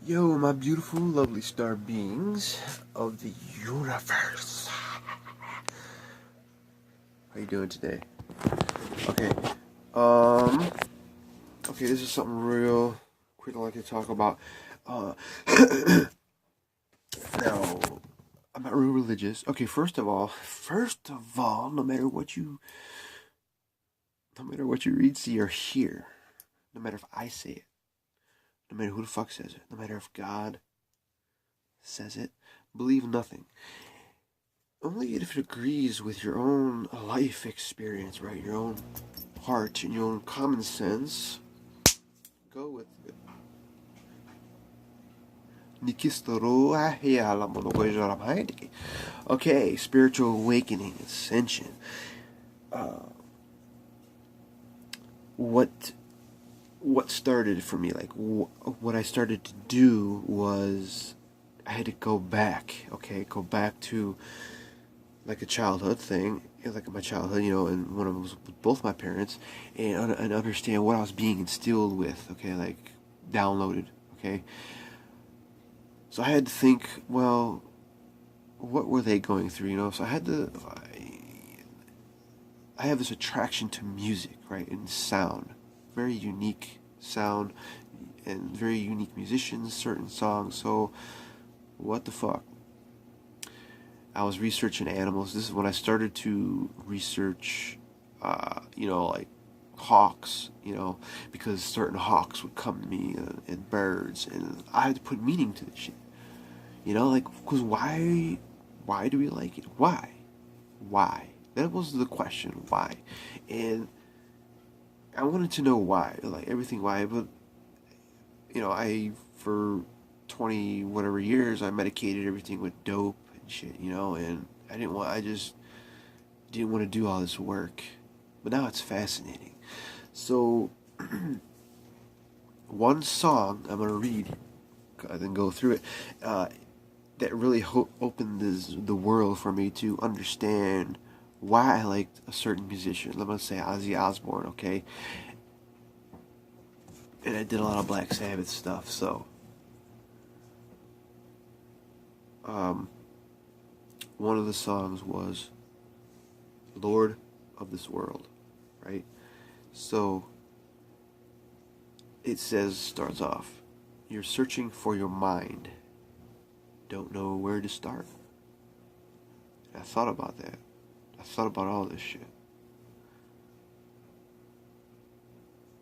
Yo, my beautiful, lovely star beings of the universe. How you doing today? Okay. Um. Okay, this is something real quick I like to talk about. Uh. Now, I'm not real religious. Okay, first of all, no matter what you read, see, or hear, no matter if I say it, no matter who the fuck says it, no matter if God says it, believe nothing. Only if it agrees with your own life experience, right? Your own heart and your own common sense. Go with it. Okay, spiritual awakening, ascension. Uh, what started for me? Like what I started to do was I had to go back. Okay, go back to like a childhood thing, like my childhood, and one of them was with both my parents, and understand what I was being instilled with, okay, like downloaded, okay. So I had to think, well, what were they going through, So I have this attraction to music, right, and sound, very unique sound, and very unique musicians, certain songs. So, what the fuck? I was researching animals. This is when I started to research, like hawks, because certain hawks would come to me, and birds, and I had to put meaning to this shit. Because why do we like it? Why? That was the question, why? And I wanted to know why, like everything why, but, for 20 whatever years, I medicated everything with dope and shit, and I just didn't want to do all this work. But now it's fascinating. So, one song I'm going to read, then go through it, that really opened the world for me to understand why I liked a certain musician. Let me say Ozzy Osbourne, okay? And I did a lot of Black Sabbath stuff, so one of the songs was Lord of this world, right? So it starts off, you're searching for your mind, don't know where to start. And I thought about that. I thought about all this shit.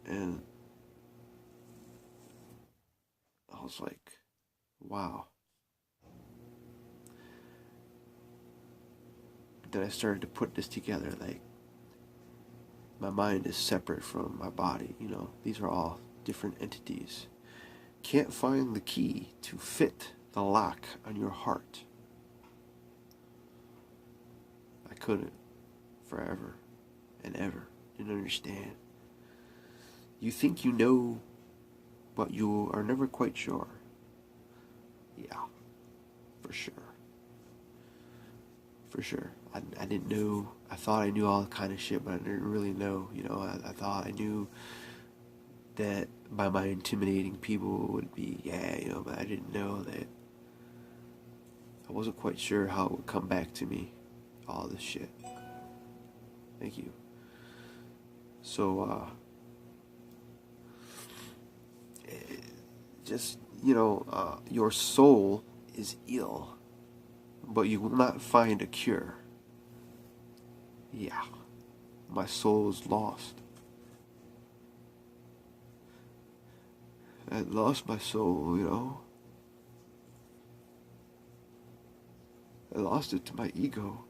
And I was like, wow. Then I started to put this together, like, my mind is separate from my body, These are all different entities. Can't find the key to fit the lock on your heart. I couldn't. Forever and ever. Didn't understand. You think you know, but you are never quite sure. Yeah, for sure. For sure. I didn't know. I thought I knew all kind of shit, but I didn't really know. I thought I knew that by my intimidating people would be, but I didn't know that. I wasn't quite sure how it would come back to me. All this shit. Thank you. So, your soul is ill, but you will not find a cure. Yeah, my soul is lost. I lost my soul, I lost it to my ego.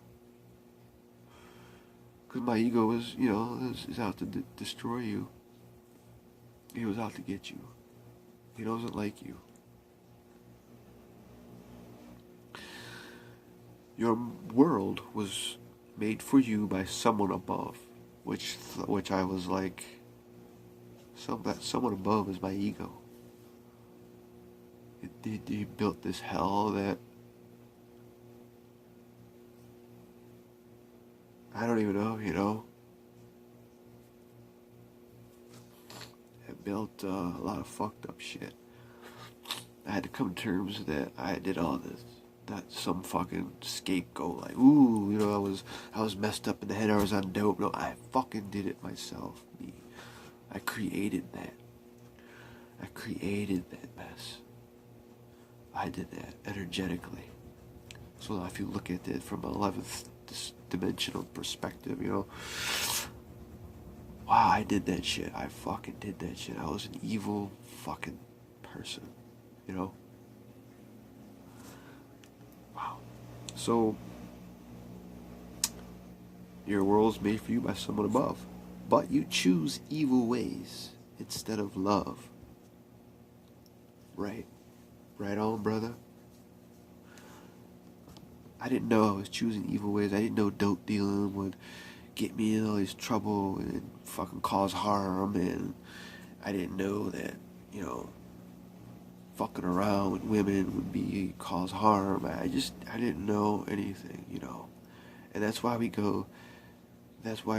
Because my ego is out to destroy you. He was out to get you. He doesn't like you. Your world was made for you by someone above, which I was like, that someone above is my ego. He built this hell that I don't even know, It built a lot of fucked up shit. I had to come to terms that I did all this. Not some fucking scapegoat like, ooh, you know, I was messed up in the head, I was on dope. No, I fucking did it myself. Me. I created that. I created that mess. I did that energetically. So now if you look at it from an 11th dimensional perspective, you know, wow, I did that shit. I fucking did that shit. I was an evil fucking person, you know? Wow. So, your world's made for you by someone above. But you choose evil ways instead of love. Right. Right on, brother. I didn't know I was choosing evil ways. I didn't know dope dealing would get me in all this trouble and fucking cause harm. And I didn't know that, you know, fucking around with women would be cause harm. I didn't know anything, you know. And that's why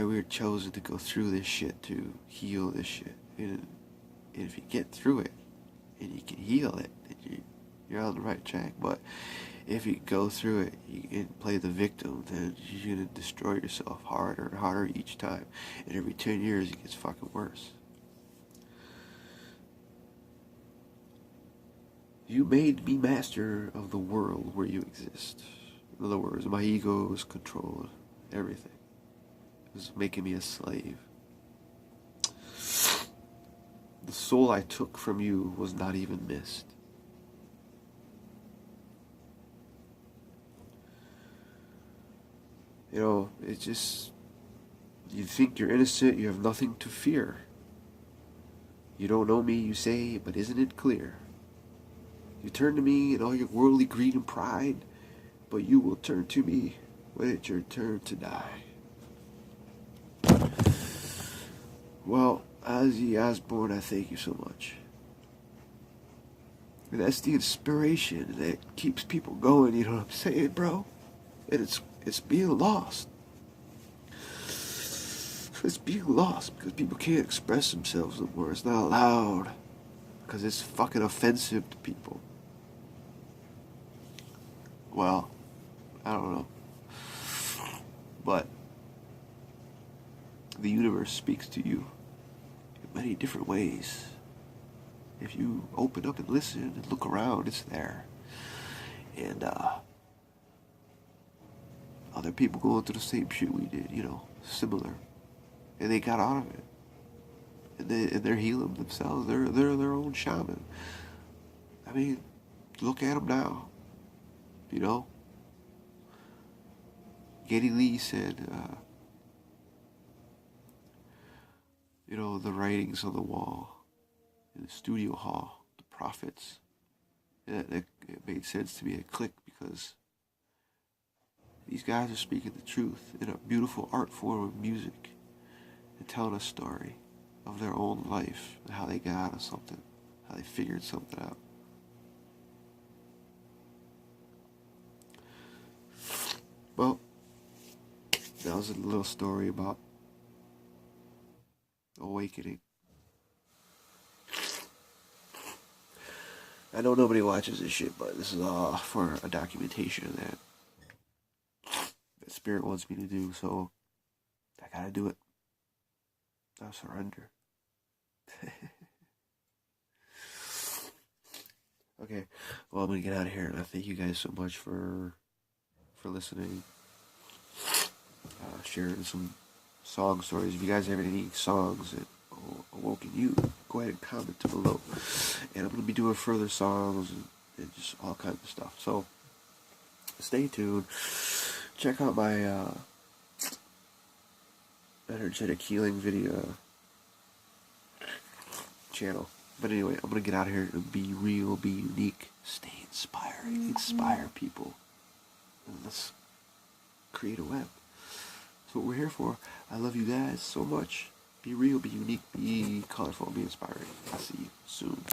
we're chosen to go through this shit, to heal this shit. And if you get through it and you can heal it, then you're on the right track. But if you go through it and play the victim, then you're gonna destroy yourself harder and harder each time. And every 10 years it gets fucking worse. You made me master of the world where you exist. In other words, my ego is controlling everything. It was making me a slave. The soul I took from you was not even missed. You know, it's just, you think you're innocent, you have nothing to fear. You don't know me, you say, but isn't it clear? You turn to me in all your worldly greed and pride, but you will turn to me when it's your turn to die. Well, Ozzy Osbourne, I thank you so much. And that's the inspiration that keeps people going, you know what I'm saying, bro? And it's being lost. It's being lost because people can't express themselves no more. It's not allowed. Because it's fucking offensive to people. Well, I don't know. But the universe speaks to you in many different ways. If you open up and listen and look around, it's there. And other people going through the same shit we did, you know, similar. And they got out of it. And they're healing themselves. They're their own shaman. I mean, look at them now. You know? Geddy Lee said, you know, the writings on the wall in the studio hall, the prophets. It made sense to me. It clicked because these guys are speaking the truth in a beautiful art form of music and telling a story of their own life and how they got out of something, how they figured something out. Well, that was a little story about awakening. I know nobody watches this shit, but this is all for a documentation that Spirit wants me to do, so I gotta do it. I surrender. Okay, well, I'm gonna get out of here, and I thank you guys so much for listening, sharing some song stories. If you guys have any songs that awoken you, go ahead and comment below. And I'm gonna be doing further songs and just all kinds of stuff. So stay tuned. Check out my energetic healing video channel. But anyway, I'm gonna get out of here and be real, be unique, stay inspiring, inspire people, and let's create a web. That's what we're here for. I love you guys so much. Be real, be unique, be colorful, be inspiring. I'll see you soon.